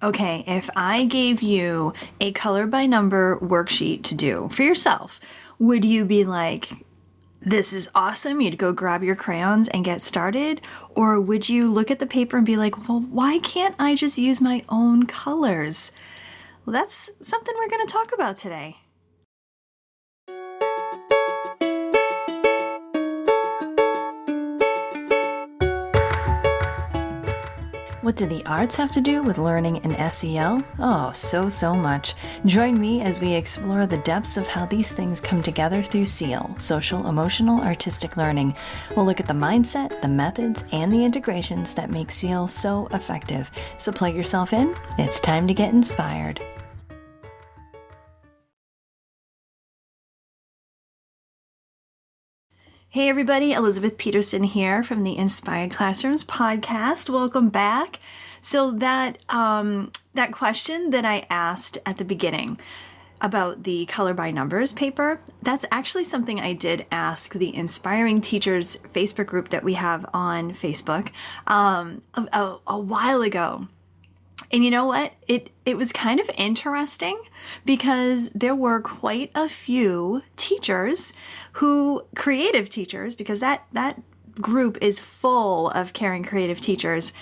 Okay, if I gave you a color by number worksheet to do for yourself, would you be like, this is awesome, you'd go grab your crayons and get started? Or would you look at the paper and be like, well, why can't I just use my own colors? Well, that's something we're going to talk about today. What do the arts have to do with learning an SEL? Oh, so much. Join me as we explore the depths of how these things come together through SEAL, social, emotional, artistic learning. We'll look at the mindset, the methods, and the integrations that make SEAL so effective. So plug yourself in. It's time to get inspired. Hey everybody, Elizabeth Peterson here from the Inspired Classrooms podcast. Welcome back. So that question that I asked at the beginning about the color by numbers paper, that's actually something I did ask the Inspiring Teachers Facebook group that we have on Facebook a while ago. And you know what? It was kind of interesting because there were quite a few teachers creative teachers, because that group is full of caring creative teachers.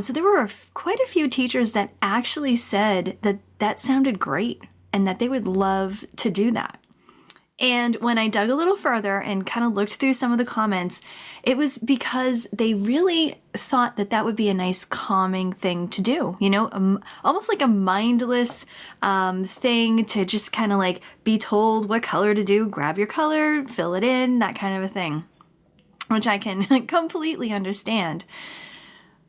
So there were quite a few teachers that actually said that sounded great and that they would love to do that. And when I dug a little further and kind of looked through some of the comments, it was because they really thought that would be a nice calming thing to do, almost like a mindless thing to just kind of like be told what color to do, grab your color, fill it in, that kind of a thing, which I can completely understand.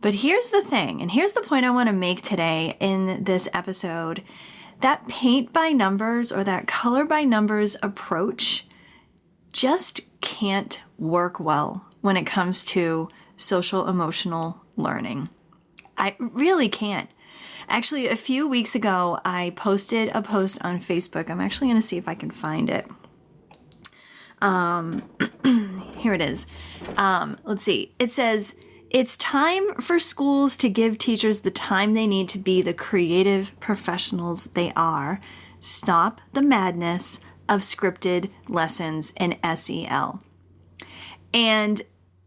But here's the thing, and here's the point I want to make today in this episode. That paint by numbers or that color by numbers approach just can't work well when it comes to social emotional learning. I really can't. Actually, a few weeks ago, I posted a post on Facebook. I'm actually going to see if I can find it. Here it is. Let's see. It says, it's time for schools to give teachers the time they need to be the creative professionals they are. Stop the madness of scripted lessons in SEL. And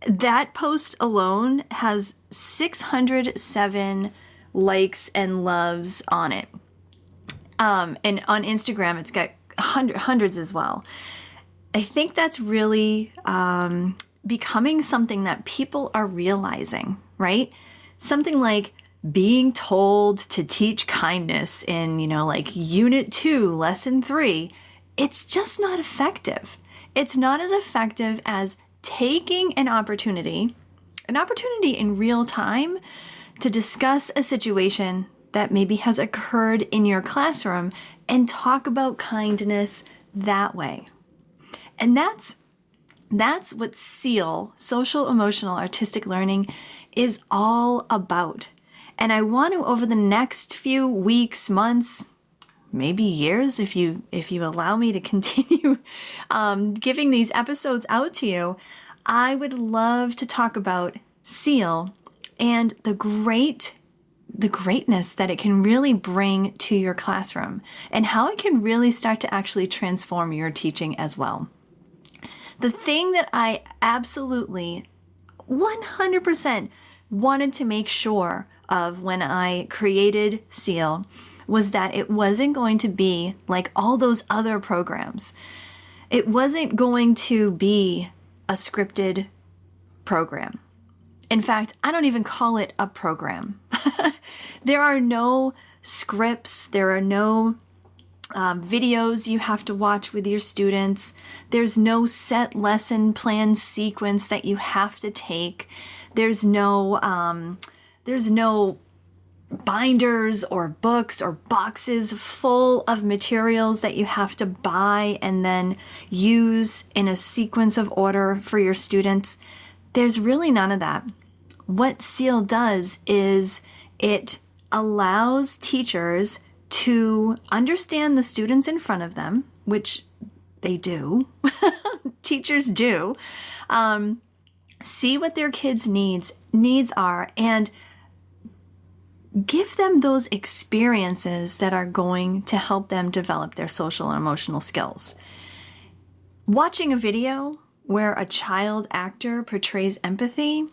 that post alone has 607 likes and loves on it. And on Instagram, it's got hundreds as well. I think that's really becoming something that people are realizing, right? Something like being told to teach kindness in, like Unit 2, Lesson 3, it's just not effective. It's not as effective as taking an opportunity in real time to discuss a situation that maybe has occurred in your classroom and talk about kindness that way. And that's what SEAL, social, emotional, artistic learning, is all about. And I want to, over the next few weeks, months, maybe years, if you allow me to continue giving these episodes out to you, I would love to talk about SEAL and the greatness that it can really bring to your classroom and how it can really start to actually transform your teaching as well. The thing that I absolutely 100% wanted to make sure of when I created SEAL was that it wasn't going to be like all those other programs. It wasn't going to be a scripted program. In fact, I don't even call it a program. There are no scripts. There are no videos you have to watch with your students. There's no set lesson plan sequence that you have to take. There's no binders or books or boxes full of materials that you have to buy and then use in a sequence of order for your students. There's really none of that. What SEAL does is it allows teachers to understand the students in front of them, which they do. Teachers do. See what their kids' needs are, and give them those experiences that are going to help them develop their social and emotional skills. Watching a video where a child actor portrays empathy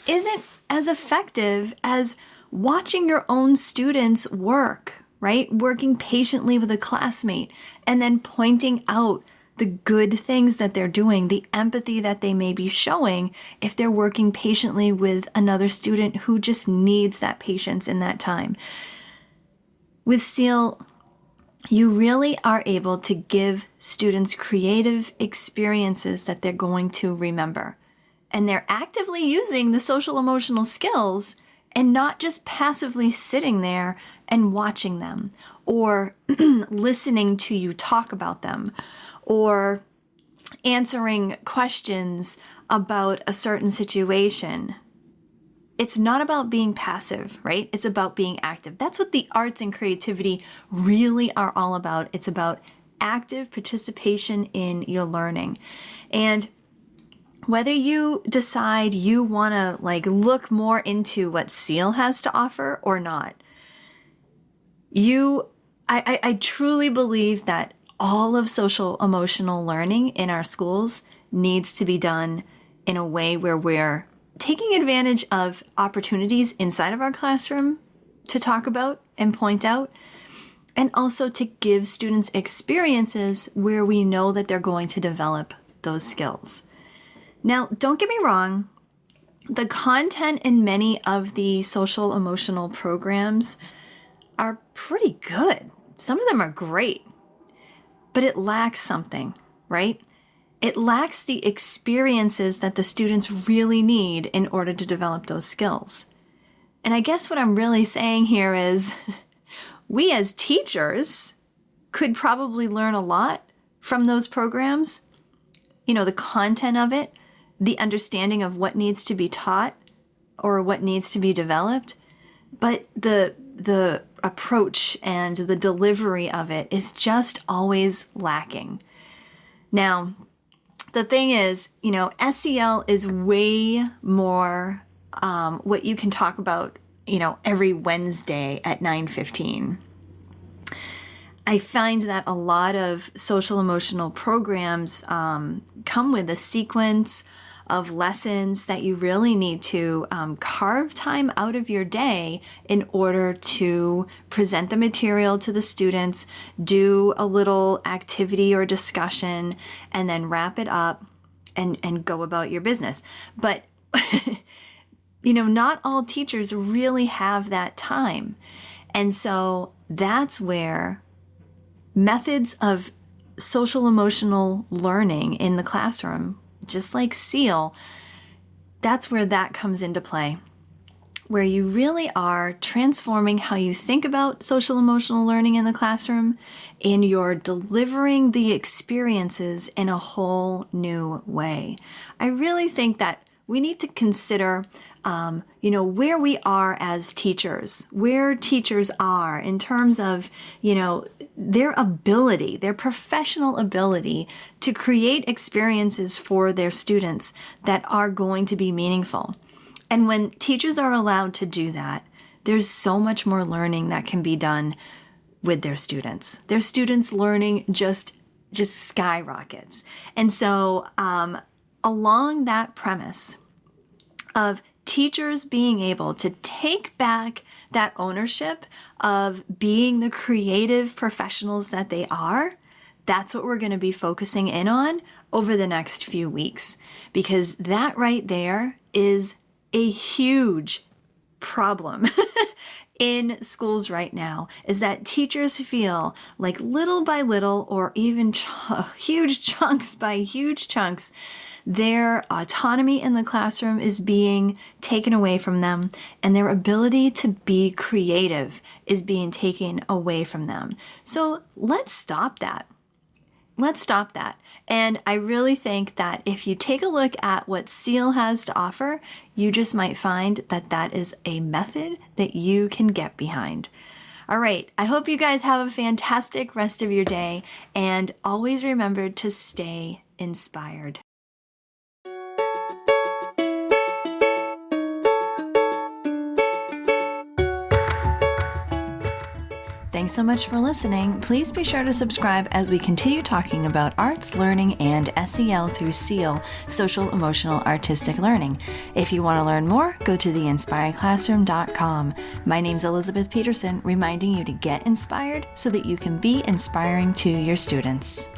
isn't as effective as watching your own students work, right? Working patiently with a classmate and then pointing out the good things that they're doing, the empathy that they may be showing if they're working patiently with another student who just needs that patience in that time. With SEAL, you really are able to give students creative experiences that they're going to remember. And they're actively using the social emotional skills and not just passively sitting there and watching them or listening to you talk about them or answering questions about a certain situation. It's not about being passive, right? It's about being active. That's what the arts and creativity really are all about. It's about active participation in your learning. And whether you decide you want to look more into what SEAL has to offer or not, I truly believe that all of social emotional learning in our schools needs to be done in a way where we're taking advantage of opportunities inside of our classroom to talk about and point out, and also to give students experiences where we know that they're going to develop those skills. Now, don't get me wrong, the content in many of the social emotional programs are pretty good. Some of them are great, but it lacks something, right? It lacks the experiences that the students really need in order to develop those skills. And I guess what I'm really saying here is we as teachers could probably learn a lot from those programs. You know, the content of it, the understanding of what needs to be taught or what needs to be developed, but the approach and the delivery of it is just always lacking. Now, the thing is, SEL is way more what you can talk about, every Wednesday at 9:15. I find that a lot of social emotional programs come with a sequence of lessons that you really need to carve time out of your day in order to present the material to the students, do a little activity or discussion, and then wrap it up and go about your business. But, not all teachers really have that time. And so that's where methods of social emotional learning in the classroom, just like SEAL, that's where that comes into play, where you really are transforming how you think about social emotional learning in the classroom, and you're delivering the experiences in a whole new way. I really think that we need to consider where we are as teachers, where teachers are in terms of, their ability, their professional ability to create experiences for their students that are going to be meaningful. And when teachers are allowed to do that, there's so much more learning that can be done with their students. Their students' learning just skyrockets. And so along that premise of teachers being able to take back that ownership of being the creative professionals that they are, that's what we're going to be focusing in on over the next few weeks. Because that right there is a huge problem in schools right now, is that teachers feel like little by little, or even huge chunks by huge chunks, their autonomy in the classroom is being taken away from them, and their ability to be creative is being taken away from them. So let's stop that. Let's stop that. And I really think that if you take a look at what SEAL has to offer, you just might find that that is a method that you can get behind. All right. I hope you guys have a fantastic rest of your day, and always remember to stay inspired. Thanks so much for listening. Please be sure to subscribe as we continue talking about arts, learning, and SEL through SEAL, Social, Emotional, Artistic Learning. If you want to learn more, go to theinspiredclassroom.com. My name's Elizabeth Peterson, reminding you to get inspired so that you can be inspiring to your students.